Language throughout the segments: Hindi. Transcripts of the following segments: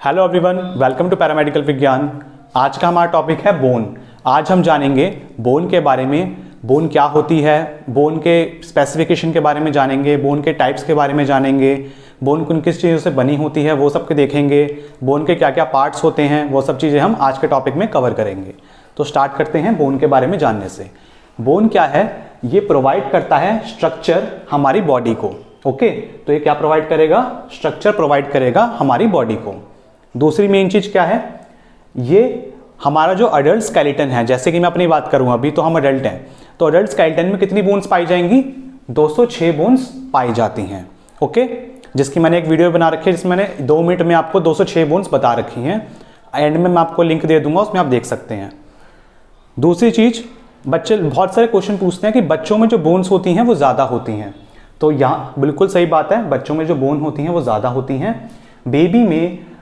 Hello everyone, welcome to paramedical Vigyan. आज का हमारा टॉपिक है बोन। आज हम जानेंगे बोन के बारे में, बोन क्या होती है, बोन के स्पेसिफिकेशन के बारे में जानेंगे, बोन के टाइप्स के बारे में जानेंगे, बोन किन किस चीज़ों से बनी होती है वो सब के देखेंगे, बोन के क्या क्या पार्ट्स होते हैं वो सब चीज़ें हम आज के टॉपिक में कवर करेंगे। तो स्टार्ट करते हैं बोन के बारे में जानने से। बोन क्या है? ये प्रोवाइड करता है स्ट्रक्चर हमारी बॉडी को। ओके, तो ये क्या प्रोवाइड करेगा? स्ट्रक्चर प्रोवाइड करेगा हमारी बॉडी को। दूसरी मेन चीज क्या है? ये हमारा जो अडल्ट स्केलेटन है, जैसे कि मैं अपनी बात करूं, अभी तो हम अडल्ट हैं, तो अडल्ट स्केलेटन में कितनी बोन्स पाई जाएंगी? 206 बोन्स पाई जाती हैं। ओके, जिसकी मैंने एक वीडियो बना रखी है जिसमें मैंने 2 मिनट में आपको 206 बोन्स बता रखी हैं। एंड में मैं आपको लिंक दे दूंगा, उसमें आप देख सकते हैं। दूसरी चीज, बच्चे बहुत सारे क्वेश्चन पूछते हैं कि बच्चों में जो बोन्स होती हैं वो ज़्यादा होती हैं। तो यहाँ बिल्कुल सही बात है, बच्चों में जो बोन होती हैं वो ज़्यादा होती हैं।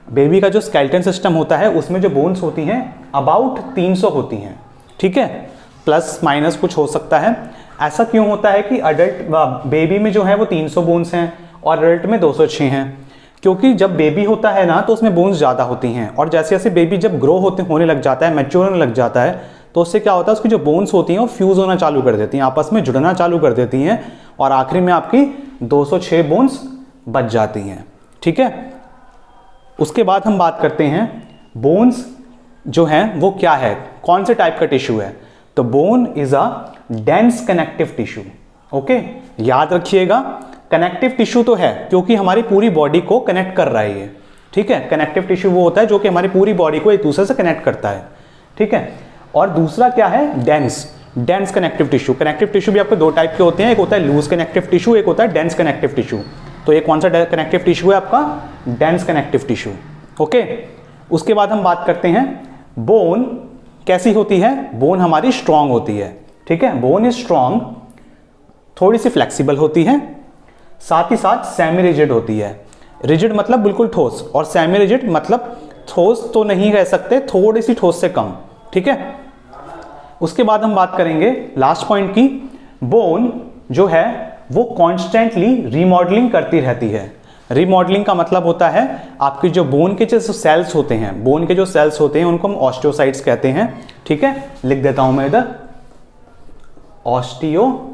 बेबी का जो स्केलेटन सिस्टम होता है उसमें जो बोन्स होती हैं अबाउट 300 होती हैं। ठीक है, प्लस माइनस कुछ हो सकता है। ऐसा क्यों होता है कि अडल्ट बेबी में जो है वो 300 बोन्स हैं और अडल्ट में 206 हैं? क्योंकि जब बेबी होता है ना तो उसमें बोन्स ज़्यादा होती हैं, और जैसे जैसे बेबी जब ग्रो होने लग जाता है, मैच्योर होने लग जाता है, तो उससे क्या होता है, उसकी जो बोन्स होती हैं वो फ्यूज़ होना चालू कर देती हैं, आपस में जुड़ना चालू कर देती हैं, और आखिरी में आपकी 206 बोन्स बच जाती हैं। ठीक है, उसके बाद हम बात करते हैं बोन्स जो हैं वो क्या है, कौन से टाइप का टिश्यू है। तो bone is a dense connective tissue. Okay, याद रखिएगा, कनेक्टिव टिश्यू तो है क्योंकि हमारी पूरी बॉडी को कनेक्ट कर रहा है ये। ठीक है, कनेक्टिव टिश्यू वो होता है जो कि हमारी पूरी बॉडी को एक दूसरे से कनेक्ट करता है। ठीक है, और दूसरा क्या है? Dense connective tissue. Connective tissue भी आपको 2 टाइप के होते हैं, एक होता है लूज कनेक्टिव टिश्यू, एक होता है डेंस कनेक्टिव टिश्यू। तो ये कौन सा कनेक्टिव टिश्यू है आपका? Dense connective tissue. ओके, उसके बाद हम बात करते हैं बोन कैसी होती है। बोन हमारी स्ट्रांग होती है। ठीक है, बोन इज स्ट्रांग, थोड़ी सी फ्लेक्सिबल होती है, साथ ही साथ सेमी रिजिड होती है। रिजिड मतलब बिल्कुल ठोस, और सेमी रिजिड मतलब ठोस तो नहीं कह सकते, थोड़ी सी ठोस से कम। ठीक है, उसके बाद हम बात करेंगे लास्ट पॉइंट की। बोन जो है वो कॉन्स्टेंटली रीमॉडलिंग करती रहती है। रीमॉडलिंग का मतलब होता है आपकी जो बोन के जो सेल्स होते हैं, बोन के जो सेल्स होते हैं उनको हम ऑस्टियोसाइट्स कहते हैं। ठीक है, लिख देता हूं मैं इधर, ऑस्टियोसाइट्स।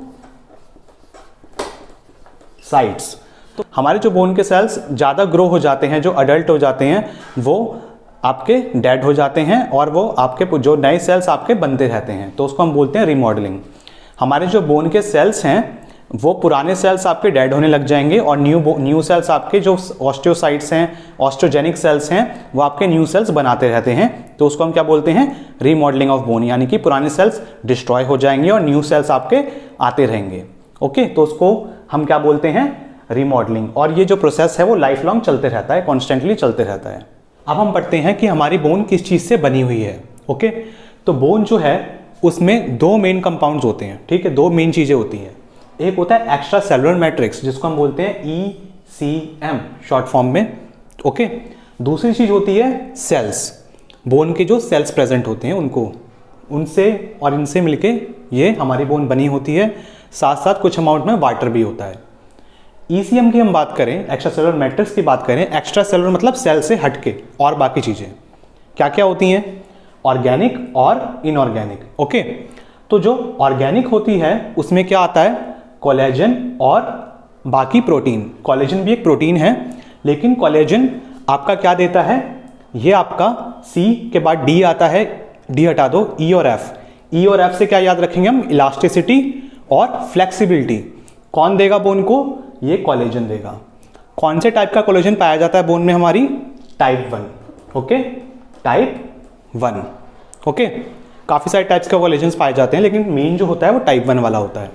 तो हमारे जो बोन के सेल्स ज्यादा ग्रो हो जाते हैं, जो अडल्ट हो जाते हैं, वो आपके डेड हो जाते हैं और वो आपके जो नए सेल्स आपके बनते रहते हैं, तो उसको हम बोलते हैं रीमॉडलिंग। हमारे जो बोन के सेल्स हैं वो पुराने सेल्स आपके डेड होने लग जाएंगे, और न्यू सेल्स आपके जो ऑस्टियोसाइट्स हैं, ऑस्टियोजेनिक सेल्स हैं, वो आपके न्यू सेल्स बनाते रहते हैं। तो उसको हम क्या बोलते हैं? रीमॉडलिंग ऑफ बोन, यानी कि पुराने सेल्स डिस्ट्रॉय हो जाएंगे और न्यू सेल्स आपके आते रहेंगे। ओके, तो उसको हम क्या बोलते हैं? रीमॉडलिंग। और ये जो प्रोसेस है वो लाइफ लॉन्ग चलते रहता है, कॉन्स्टेंटली चलते रहता है। अब हम पढ़ते हैं कि हमारी बोन किस चीज़ से बनी हुई है। ओके, तो बोन जो है उसमें 2 मेन कंपाउंड्स होते हैं। ठीक है, 2 मेन चीज़ें होती हैं। एक होता है एक्स्ट्रा सेलुलर मैट्रिक्स, जिसको हम बोलते हैं ECM शॉर्ट फॉर्म में। ओके, दूसरी चीज़ होती है सेल्स। बोन के जो सेल्स प्रेजेंट होते हैं उनको, उनसे और इनसे मिलके ये हमारी बोन बनी होती है। साथ साथ कुछ अमाउंट में वाटर भी होता है। ECM की हम बात करें, एक्स्ट्रा सेलुलर मैट्रिक्स की बात करें, एक्स्ट्रा सेलुलर मतलब सेल से हटके और बाकी चीज़ें क्या क्या होती हैं? ऑर्गेनिक और इनऑर्गेनिक। ओके, तो जो ऑर्गेनिक होती है उसमें क्या आता है? कोलेजन और बाकी प्रोटीन। कोलेजन भी एक प्रोटीन है, लेकिन कोलेजन आपका क्या देता है? ये आपका C के बाद D आता है, D हटा दो, E और F। E और F से क्या याद रखेंगे हम? इलास्टिसिटी और फ्लेक्सिबिलिटी। कौन देगा बोन को? ये कोलेजन देगा। कौन से टाइप का कोलेजन पाया जाता है बोन में हमारी? टाइप 1। Okay, type 1। ओके, काफ़ी सारे टाइप्स के कोलेजन पाए जाते हैं, लेकिन मेन जो होता है वो टाइप 1 वाला होता है।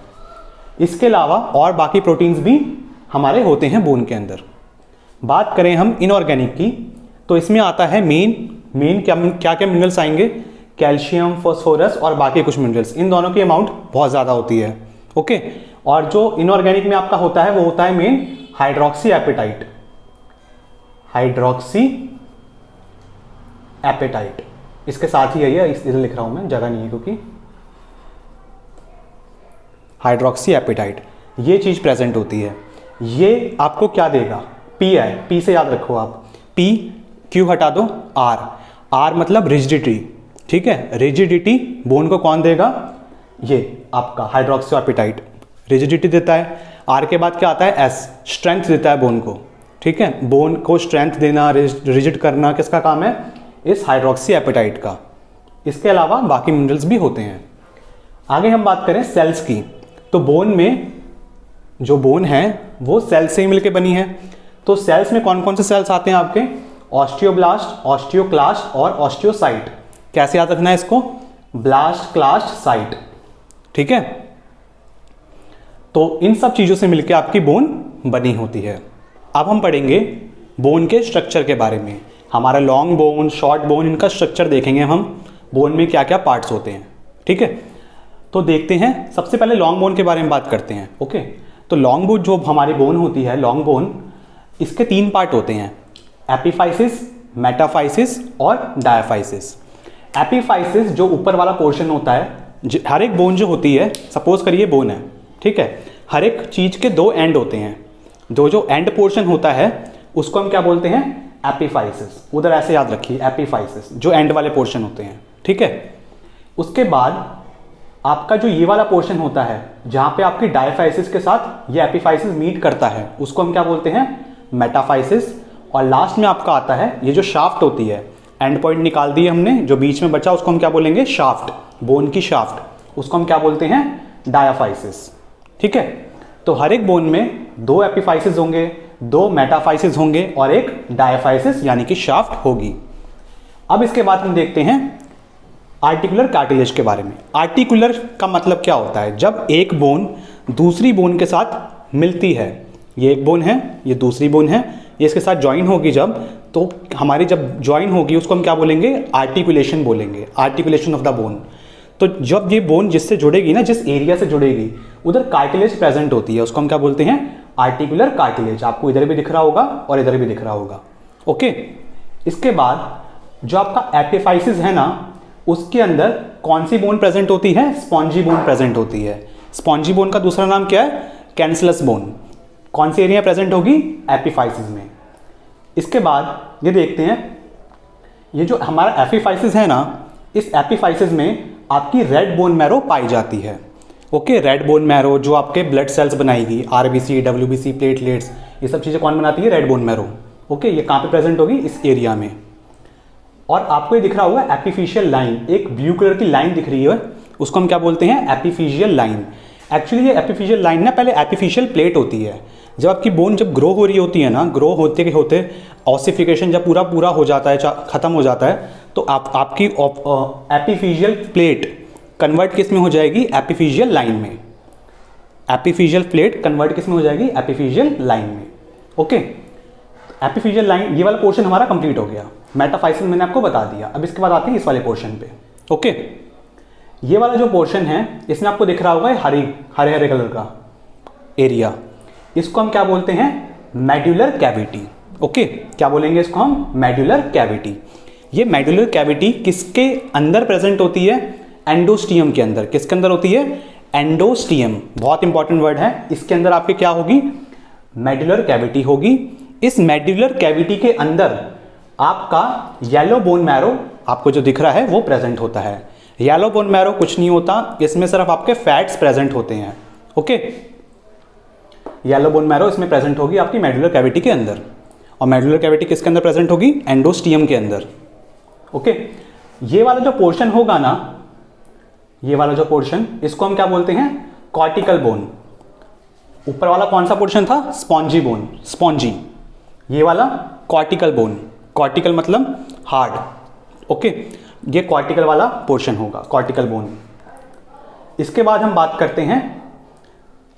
इसके अलावा और बाकी प्रोटीन्स भी हमारे होते हैं बोन के अंदर। बात करें हम इनऑर्गेनिक की, तो इसमें आता है मेन क्या क्या मिनरल्स आएंगे? कैल्शियम, फास्फोरस और बाकी कुछ मिनरल्स। इन दोनों की अमाउंट बहुत ज़्यादा होती है। ओके, और जो इनऑर्गेनिक में आपका होता है वो होता है main hydroxy apatite. Hydroxy apatite इसके साथ ही है, ये इधर लिख रहा हूं मैं, जगह नहीं है क्योंकि। हाइड्रोक्सी एपेटाइट ये चीज़ प्रेजेंट होती है। ये आपको क्या देगा? पी है, पी से याद रखो आप, पी क्यू हटा दो, आर, आर मतलब रिजिडिटी, ठीक है, रिजिडिटी बोन को कौन देगा, ये आपका हाइड्रोक्सीएपेटाइट रिजिडिटी देता है। आर के बाद क्या आता है, एस, स्ट्रेंथ देता है बोन को, ठीक है, बोन को स्ट्रेंथ देना, रिजिड करना किसका काम है, इस हाइड्रोक्सीएपेटाइट का। इसके अलावा बाकी मिनरल्स भी होते हैं। आगे हम बात करें सेल्स की, तो बोन में जो बोन है वो सेल से ही मिलकर बनी है। तो सेल्स में कौन कौन से सेल्स आते हैं आपके, ऑस्टियोब्लास्ट, ऑस्टियोक्लास्ट और ऑस्टियोसाइट। कैसे याद रखना है इसको, ब्लास्ट, क्लास्ट, साइट, ठीक है। तो इन सब चीजों से मिलकर आपकी बोन बनी होती है। अब हम पढ़ेंगे बोन के स्ट्रक्चर के बारे में। हमारा लॉन्ग बोन, शॉर्ट बोन, इनका स्ट्रक्चर देखेंगे हम, बोन में क्या क्या पार्ट्स होते हैं, ठीक है। तो देखते हैं, सबसे पहले लॉन्ग बोन के बारे में बात करते हैं, ओके। तो लॉन्ग बोन जो हमारी बोन होती है, लॉन्ग बोन, इसके 3 पार्ट होते हैं, एपिफाइसिस, मेटाफाइसिस और डायाफाइसिस। एपिफाइसिस जो ऊपर वाला पोर्शन होता है, हर एक बोन जो होती है, सपोज करिए बोन है, ठीक है, हर एक चीज के 2 एंड होते हैं, जो एंड पोर्शन होता है उसको हम क्या बोलते हैं, एपिफाइसिस। उधर ऐसे याद रखिए, एपिफाइसिस जो एंड वाले पोर्शन होते हैं, ठीक है। उसके बाद आपका जो ये वाला पोर्शन होता है जहां पे आपकी डायफाइसिस के साथ ये एपिफाइसिस मीट करता है, उसको हम क्या बोलते हैं, मेटाफाइसिस। और लास्ट में आपका आता है ये जो शाफ्ट होती है, एंड पॉइंट निकाल दिए हमने, जो बीच में बचा उसको हम क्या बोलेंगे, शाफ्ट, बोन की शाफ्ट, उसको हम क्या बोलते हैं, डायाफाइसिस, ठीक है। तो हर एक बोन में 2 एपिफाइसिस होंगे, 2 मेटाफाइसिस होंगे और एक डायाफाइसिस यानी कि शाफ्ट होगी। अब इसके बाद हम देखते हैं आर्टिकुलर कार्टिलेज के बारे में। आर्टिकुलर का मतलब क्या होता है, जब एक बोन दूसरी बोन के साथ मिलती है, ये एक बोन है, ये दूसरी बोन है, ये इसके साथ ज्वाइन होगी जब, तो हमारी जब ज्वाइन होगी उसको हम क्या बोलेंगे, आर्टिकुलेशन बोलेंगे, आर्टिकुलेशन ऑफ द बोन। तो जब ये बोन जिससे जुड़ेगी ना, जिस एरिया से जुड़ेगी, उधर कार्टिलेज प्रेजेंट होती है, उसको हम क्या बोलते हैं, आर्टिकुलर कार्टिलेज। आपको इधर भी दिख रहा होगा और इधर भी दिख रहा होगा, ओके। इसके बाद जो आपका एपिफाइसिस है ना, उसके अंदर कौन सी बोन प्रेजेंट होती है, स्पॉन्जी बोन प्रेजेंट होती है। स्पॉन्जी बोन का दूसरा नाम क्या है, कैंसलस बोन। कौन सी एरिया प्रेजेंट होगी, एपिफाइसिस में। इसके बाद ये देखते हैं, ये जो हमारा एपिफाइसिस है ना, इस एपिफाइसिस में आपकी रेड बोन मैरो पाई जाती है, ओके। रेड बोन मैरो जो आपके ब्लड सेल्स बनाएगी, आरबीसी, डब्ल्यूबीसी, प्लेटलेट्स, ये सब चीजें कौन बनाती है, रेड बोन मैरो, ओके। ये कहाँ पे प्रेजेंट होगी, इस एरिया में। और आपको ये दिख रहा होगा एपिफिशियल लाइन, एक ब्लू कलर की लाइन दिख रही है, उसको हम क्या बोलते हैं, एपिफिशियल लाइन। एक्चुअली ये एपिफिशियल लाइन ना पहले एपिफिशियल प्लेट होती है। जब आपकी बोन जब ग्रो हो रही होती है ना, ग्रो होते के होते ऑसिफिकेशन जब पूरा हो जाता है, खत्म हो जाता है, तो आपकी एपिफिशियल प्लेट कन्वर्ट किस में हो जाएगी, एपिफिशियल लाइन में। एपिफिशियल प्लेट कन्वर्ट किस में हो जाएगी, एपिफिशियल लाइन में, ओके। एपिफिशियल लाइन, ये वाला पोर्शन हमारा कंप्लीट हो गया। मेटाफाइसिस मैंने आपको बता दिया। अब इसके बाद आते हैं इस वाले पोर्शन पे, ओके। ये वाला जो पोर्शन है, इसमें आपको दिख रहा होगा हरे हरे कलर का एरिया, इसको हम क्या बोलते हैं, मेड्यूलर कैविटी, ओके। क्या बोलेंगे इसको हम, मेड्यूलर कैविटी। ये मेड्यूलर कैविटी किसके अंदर प्रेजेंट होती है, एंडोस्टियम के अंदर। किसके अंदर होती है, एंडोस्टियम, बहुत इंपॉर्टेंट वर्ड है। इसके अंदर आपके क्या होगी, मेड्यूलर कैविटी होगी। इस मेड्यूलर कैविटी के अंदर आपका येलो बोन मैरो आपको जो दिख रहा है वो प्रेजेंट होता है। येलो बोन मैरो कुछ नहीं होता, इसमें सिर्फ आपके फैट्स प्रेजेंट होते हैं, ओके। येलो बोन मैरो इसमें प्रेजेंट होगी आपकी मेडुलर कैविटी के अंदर। और मेडुलर कैविटी किसके अंदर प्रेजेंट होगी, एंडोस्टियम के अंदर, ओके। ये वाला जो पोर्शन होगा ना, ये वाला जो पोर्शन, इसको हम क्या बोलते हैं, कॉर्टिकल बोन। ऊपर वाला कौन सा पोर्शन था, स्पॉन्जी बोन, स्पॉन्जी। ये वाला कॉर्टिकल बोन, कॉर्टिकल मतलब हार्ड, ओके। ये कॉर्टिकल वाला पोर्शन होगा, कॉर्टिकल बोन। इसके बाद हम बात करते हैं,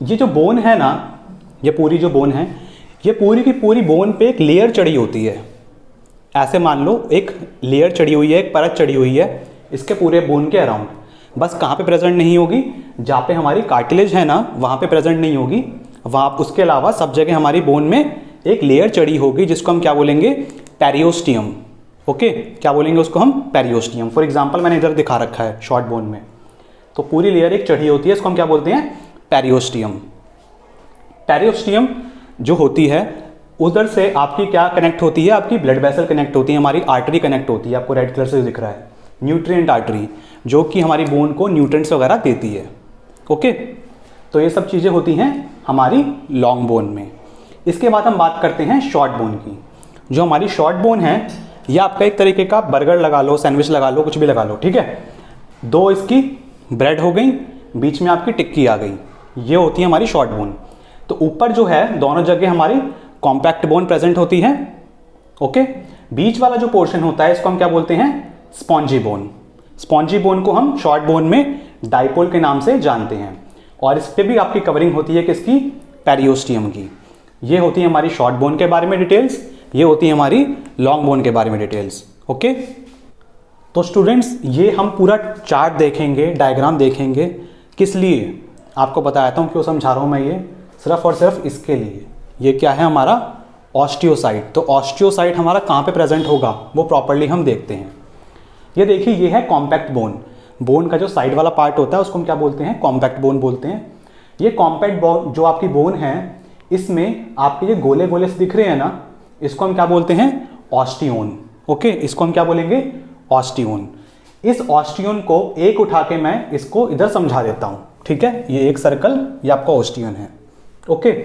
ये जो बोन है ना, ये पूरी जो बोन है, ये पूरी की पूरी बोन पे एक लेयर चढ़ी होती है। ऐसे मान लो एक लेयर चढ़ी हुई है, एक परत चढ़ी हुई है इसके पूरे बोन के अराउंड। बस कहाँ पे प्रेजेंट नहीं होगी, जहाँ पे हमारी कार्टिलेज है ना, वहाँ पे प्रेजेंट नहीं होगी। वहाँ उसके अलावा सब जगह हमारी बोन में एक लेयर चढ़ी होगी, जिसको हम क्या बोलेंगे, पेरियोस्टियम, ओके। क्या बोलेंगे उसको हम, पेरियोस्टियम। फॉर एग्जाम्पल मैंने इधर दिखा रखा है शॉर्ट बोन में, तो पूरी लेयर एक चढ़ी होती है, इसको हम क्या बोलते हैं, पेरियोस्टियम। पेरियोस्टियम जो होती है, उधर से आपकी क्या कनेक्ट होती है, आपकी ब्लड वेसल कनेक्ट होती है, हमारी आर्टरी कनेक्ट होती है, आपको रेड कलर से दिख रहा है न्यूट्रिएंट आर्टरी, जो कि हमारी बोन को न्यूट्रिएंट्स वगैरह देती है। ओके, तो ये सब चीज़ें होती हैं हमारी लॉन्ग बोन में। इसके बाद हम बात करते हैं शॉर्ट बोन की। जो हमारी शॉर्ट बोन है, ये आपका एक तरीके का बर्गर लगा लो, सैंडविच लगा लो, कुछ भी लगा लो, ठीक है। दो इसकी ब्रेड हो गई, बीच में आपकी टिक्की आ गई, ये होती है हमारी शॉर्ट बोन। तो ऊपर जो है दोनों जगह हमारी कॉम्पैक्ट बोन प्रेजेंट होती है। ओके, बीच वाला जो पोर्शन होता है इसको हम क्या बोलते हैं, स्पॉन्जी बोन। स्पॉन्जी बोन को हम शॉर्ट बोन में डाइपोल के नाम से जानते हैं। और इस पे भी आपकी कवरिंग होती है किसकी, पेरियोस्टियम की। ये होती है हमारी शॉर्ट बोन के बारे में डिटेल्स, ये होती है हमारी लॉन्ग बोन के बारे में डिटेल्स। ओके, तो स्टूडेंट्स ये हम पूरा चार्ट देखेंगे, डायग्राम देखेंगे, किस लिए आपको बताता हूँ, क्यों समझा रहा हूँ मैं ये, सिर्फ और सिर्फ इसके लिए। ये क्या है हमारा ऑस्टियोसाइट। तो ऑस्टियोसाइट हमारा कहाँ पे प्रेजेंट होगा वो प्रॉपर्ली हम देखते हैं। ये देखिए, ये है कॉम्पैक्ट बोन। बोन का जो साइड वाला पार्ट होता है उसको हम क्या बोलते हैं, कॉम्पैक्ट बोन बोलते हैं। ये कॉम्पैक्ट बोन जो आपकी बोन है, इसमें आपके ये गोले गोले से दिख रहे हैं ना, इसको हम क्या बोलते हैं, ऑस्टियोन। ओके, इसको हम क्या बोलेंगे, ऑस्टियोन। इस ऑस्टियोन को एक उठा के मैं इसको इधर समझा देता हूं, ठीक है। ये एक सर्कल, ये आपका ऑस्टियोन है। ओके,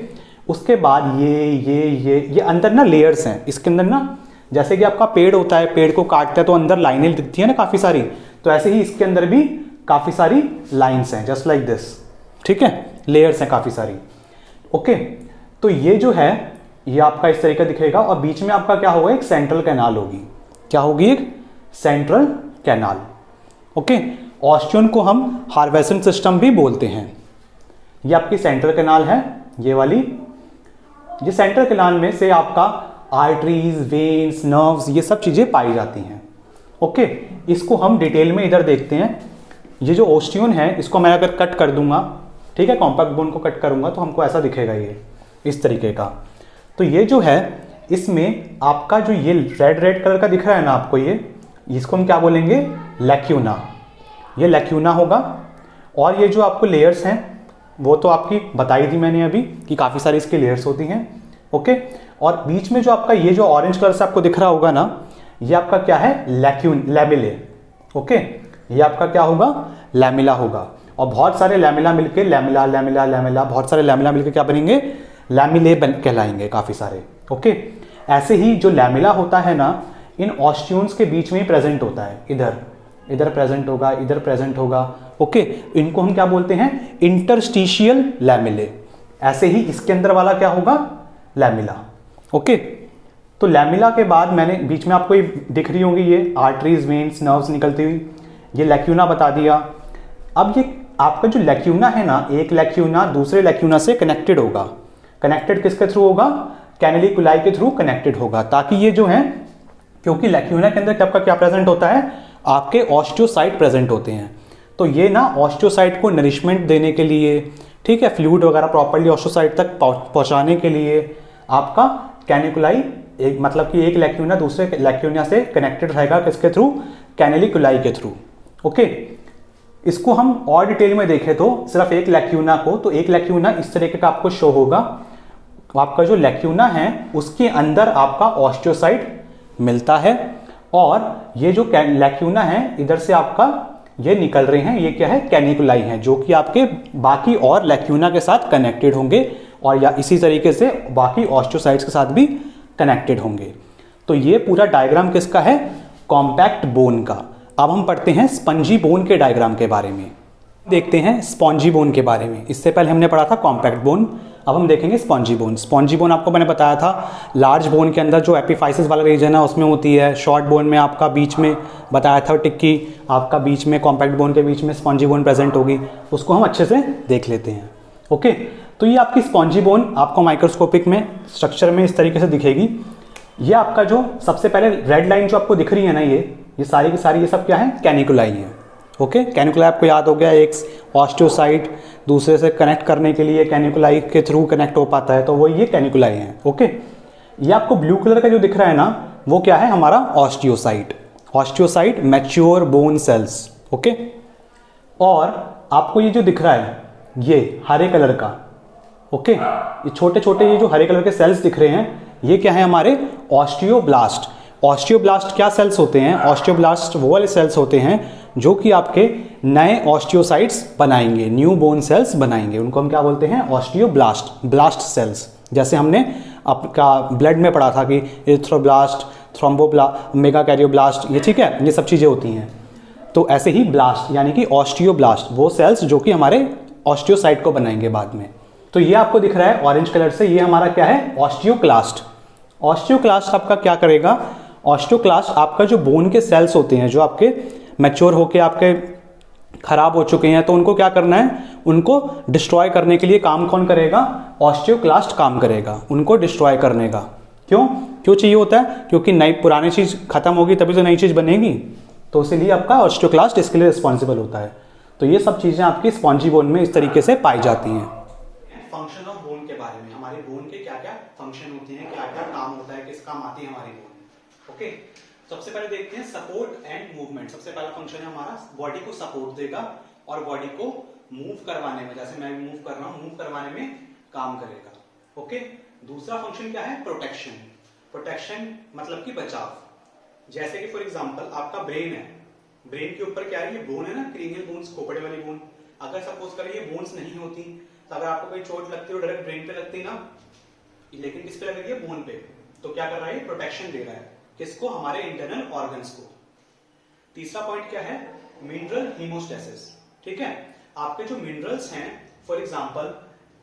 उसके बाद ये अंदर ना लेयर्स हैं। इसके अंदर ना, जैसे कि आपका पेड़ होता है, पेड़ को काटते हैं तो अंदर लाइनें दिखती है ना काफी सारी, तो ऐसे ही इसके अंदर भी काफी सारी लाइंस हैं, जस्ट लाइक दिस, ठीक है, लेयर्स हैं काफी सारी। ओके, तो ये जो है ये आपका इस तरीके दिखेगा और बीच में आपका क्या होगा, एक सेंट्रल कैनाल होगी। क्या होगी, एक सेंट्रल कैनाल। ओके, ऑस्टियोन को हम हार्वेसन सिस्टम भी बोलते हैं। ये आपकी सेंट्रल कैनाल है, ये वाली। ये सेंट्रल कैनाल में से आपका आर्टरीज, वेन्स, नर्व्स, ये सब चीजें पाई जाती हैं। ओके, इसको हम डिटेल में इधर देखते हैं। ये जो ऑस्टियोन है, इसको मैं अगर कट कर दूंगा, ठीक है, कॉम्पैक्ट बोन को कट करूंगा तो हमको ऐसा दिखेगा, ये इस तरीके का। तो ये जो है, इसमें आपका जो ये रेड रेड कलर का दिख रहा है ना आपको, ये इसको हम क्या बोलेंगे, लैक्यूना। ये लैक्यूना होगा। और ये जो आपको लेयर्स हैं वो तो आपकी बताई थी मैंने अभी कि काफ़ी सारी इसकी लेयर्स होती हैं। ओके, और बीच में जो आपका ये जो ऑरेंज कलर से आपको दिख रहा होगा ना, ये आपका क्या है, लैमिले। ओके, ये आपका क्या होगा, लैमिला होगा। और बहुत सारे लैमिला मिलके लैमिला लैमिला लैमिला, बहुत सारे लैमिला मिलके क्या बनेंगे, लैमिले कहलाएंगे काफ़ी सारे। ओके, ऐसे ही जो लैमिला होता है ना, इन ऑस्टियोन्स के बीच में ही प्रेजेंट होता है, इधर इधर प्रेजेंट होगा, इधर प्रेजेंट होगा। ओके, इनको हम क्या बोलते हैं, इंटरस्टिशियल लैमिले। ऐसे ही इसके अंदर वाला क्या होगा, लैमिला। ओके, तो लैमिला के बाद मैंने बीच में आपको ये दिख रही होंगी, ये आर्टरीज, वेन्स, नर्व्स निकलती हुई, ये लैक्यूना बता दिया। अब ये आपका जो लैक्यूना है ना, एक लैक्यूना दूसरे लैक्यूना से कनेक्टेड होगा। कनेक्टेड किसके थ्रू होगा, कैनेलिकुलाई के थ्रू कनेक्टेड होगा, ताकि ये जो है, क्योंकि लैक्यूना के अंदर आपका क्या प्रेजेंट होता है, आपके ऑस्टियोसाइट प्रेजेंट होते हैं। तो ये ना ऑस्टियोसाइट को नरिशमेंट देने के लिए, ठीक है, फ्लूइड वगैरह प्रॉपर्ली ऑस्टियोसाइट तक पहुंचाने के लिए आपका कैनिकुलाई, एक मतलब कि एक लैक्यूना दूसरे लैक्यूना से कनेक्टेड रहेगा, किसके थ्रू, कैनेलिकुलाई के थ्रू। ओके, इसको हम और डिटेल में देखें तो सिर्फ एक लैक्यूना को, तो एक लैक्यूना इस तरीके का आपको शो होगा। आपका जो लैक्यूना है उसके अंदर आपका ऑस्टियोसाइट मिलता है, और ये जो लैक्यूना है इधर से आपका ये निकल रहे हैं, ये क्या है, कैनिकुलाई है, जो कि आपके बाकी और लैक्यूना के साथ कनेक्टेड होंगे और या इसी तरीके से बाकी ऑस्टियोसाइट्स के साथ भी कनेक्टेड होंगे। तो ये पूरा डायग्राम किसका है, कॉम्पैक्ट बोन का। अब हम पढ़ते हैं स्पंजी बोन के डायग्राम के बारे में, देखते हैं स्पॉन्जी बोन के बारे में। इससे पहले हमने पढ़ा था कॉम्पैक्ट बोन, अब हम देखेंगे स्पॉन्जी बोन। स्पॉन्जी बोन आपको मैंने बताया था, लार्ज बोन के अंदर जो एपिफाइसिस वाला रीजन है उसमें होती है। शॉर्ट बोन में आपका बीच में बताया था टिक्की, आपका बीच में कॉम्पैक्ट बोन के बीच में स्पॉन्जी बोन प्रेजेंट होगी, उसको हम अच्छे से देख लेते हैं। ओके, तो ये आपकी स्पॉन्जी बोन आपको माइक्रोस्कोपिक में स्ट्रक्चर में इस तरीके से दिखेगी। ये आपका जो सबसे पहले रेड लाइन जो आपको दिख रही है ना, ये सारी की सारी, ये सब क्या है, कैनिकुलाई है। ओके, कैनिकुलाई आपको याद हो गया, एक ऑस्टियोसाइट दूसरे से कनेक्ट करने के लिए कैनिकुलाई के थ्रू कनेक्ट हो पाता है, तो वो ये कैनिकुलाई है। ओके, ये आपको ब्लू कलर का जो दिख रहा है ना, वो क्या है, हमारा osteocyte. Osteocyte mature bone cells. Okay, और आपको ये जो दिख रहा है, ये हरे कलर का, ओके, ये छोटे छोटे ये जो हरे कलर के सेल्स दिख रहे हैं, ये क्या है हमारे ऑस्टियोब्लास्ट। ऑस्टियोब्लास्ट क्या सेल्स होते हैं? ऑस्टियोब्लास्ट वो वाले सेल्स होते हैं जो कि आपके नए ऑस्टियोसाइट्स बनाएंगे, न्यू बोन सेल्स बनाएंगे। उनको हम क्या बोलते हैं? Osteoblast, blast cells. जैसे हमने आपका ब्लड में पढ़ा था कि एरिथ्रोब्लास्ट, थ्रोम्बोब्लास्ट, मेगाकैरियोब्लास्ट, ये ठीक है, ये सब चीज़ें होती हैं। तो ऐसे ही ब्लास्ट यानी कि ऑस्टियोब्लास्ट वो सेल्स जो कि हमारे ऑस्टियोसाइट को बनाएंगे बाद में। तो ये आपको दिख रहा है ऑरेंज कलर से, ये हमारा क्या है? ऑस्टियोक्लास्ट। ऑस्टियोक्लास्ट आपका क्या करेगा? ऑस्टियोक्लास्ट आपका जो बोन के सेल्स होते हैं जो आपके मैच्योर होके आपके खराब हो चुके हैं, तो उनको क्या करना है? उनको डिस्ट्रॉय करने के लिए काम कौन करेगा? ऑस्टियोक्लास्ट काम करेगा उनको डिस्ट्रॉय करने का। क्यों चाहिए होता है? क्योंकि नई पुरानी चीज खत्म होगी तभी तो नई चीज बनेगी, तो इसीलिए आपका ऑस्टियोक्लास्ट इसके लिए रिस्पॉन्सिबल होता है। तो ये सब चीजें आपकी स्पॉन्जी बोन में इस तरीके से पाई जाती हैं। फंक्शन ऑफ बोन के बारे में, हमारे बोन के क्या क्या फंक्शन होते हैं, क्या क्या काम होता है, किस काम आती है हमारी बोन। ओके, सबसे पहले देखते हैं सपोर्ट एंड मूवमेंट। सबसे पहला फंक्शन है हमारा बॉडी को सपोर्ट देगा और बॉडी को मूव करवाने में, जैसे मैं मूव कर रहा हूं, मूव करवाने में काम करेगा। ओके, दूसरा फंक्शन क्या है? प्रोटेक्शन। प्रोटेक्शन मतलब कि बचाव। जैसे कि फॉर एग्जांपल आपका ब्रेन है, ब्रेन के ऊपर क्या है? ये बोन है ना, क्रीनियल बोन्स, खोपड़े वाली बोन। अगर सपोज करें ये बोन्स नहीं होती तो अगर आपको कोई चोट लगती है डायरेक्ट ब्रेन पे लगती ना, लेकिन किस पे लग रही है? बोन पे। तो क्या कर रहा है? प्रोटेक्शन दे रहा है किसको? हमारे इंटरनल ऑर्गन्स को। तीसरा पॉइंट क्या है? Mineral homeostasis. ठीक है, आपके जो मिनरल्स हैं for example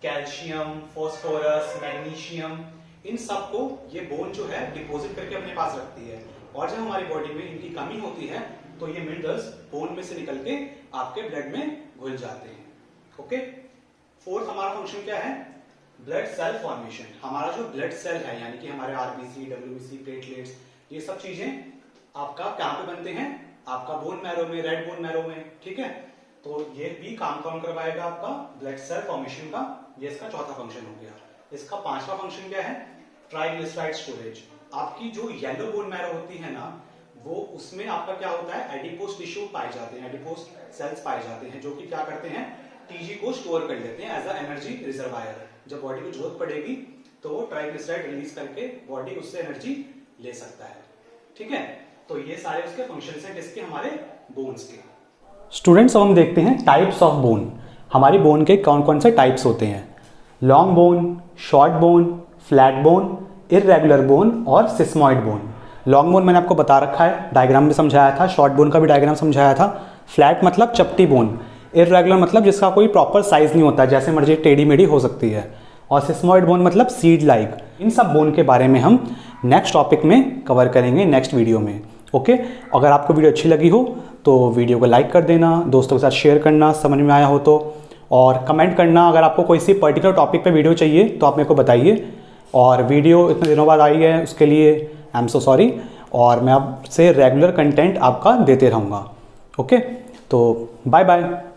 calcium, phosphorus, magnesium, इन सब को ये बोन जो है डिपॉजिट करके अपने पास रखती है, और जब हमारी बॉडी में इनकी कमी होती है तो ये मिनरल्स बोन में से निकल के आपके ब्लड में घुल जाते हैं। ओके, फोर्थ हमारा फंक्शन क्या है? Blood cell formation. हमारा जो ब्लड सेल है यानी कि हमारे आरबीसी, डब्ल्यूबीसी, प्लेटलेट्स, ये सब चीजें आपका कहां पे बनते हैं? आपका बोन मैरो में, रेड बोन मैरो में। ठीक है, तो ये भी काम कौन करवाएगा? आपका ब्लड सेल फॉर्मेशन का। ये इसका चौथा फंक्शन हो गया। इसका पांचवा फंक्शन क्या है? Triglyceride storage. आपकी जो येलो बोन मैरो होती है ना, वो उसमें आपका क्या होता है? एडिपोस टिश्यू पाए जाते हैं, एडिपोस सेल्स पाए जाते हैं, जो कि क्या करते हैं? टीजी को स्टोर कर लेते हैं एज अ एनर्जी रिजर्वायर। जब बॉडी को जरूरत पड़ेगी तो वो ट्राइग्लिसराइड रिलीज करके बॉडी उससे एनर्जी ले सकता है। ठीक है, तो ये सारे उसके फंक्शंस हैं किसके? हमारे बोन्स के। स्टूडेंट्स, अब हम देखते हैं टाइप्स ऑफ बोन। हमारी बोन के कौन कौन से टाइप्स होते हैं? Long bone, short bone, flat bone, irregular bone और सिस्मॉइड बोन। लॉन्ग बोन मैंने आपको बता रखा है, डायग्राम में समझाया था, शॉर्ट बोन का भी डायग्राम समझाया था। फ्लैट मतलब चपटी बोन, इर्रेगुलर मतलब जिसका कोई प्रॉपर साइज नहीं होता, जैसे मर्जी टेढ़ी मेढ़ी हो सकती है, और सिस्मॉइड बोन मतलब सीड लाइक। इन सब बोन के बारे में हम नेक्स्ट टॉपिक में कवर करेंगे, नेक्स्ट वीडियो में। ओके, अगर आपको वीडियो अच्छी लगी हो तो वीडियो को लाइक कर देना, दोस्तों के साथ शेयर करना, समझ में आया हो तो, और कमेंट करना। अगर आपको कोई सी पर्टिकुलर टॉपिक पे वीडियो चाहिए तो आप मेरे को बताइए। और वीडियो इतने दिनों बाद आई है उसके लिए आई एम सो सॉरी, और मैं आपसे रेगुलर कंटेंट आपका देते रहूँगा। ओके, तो बाय बाय।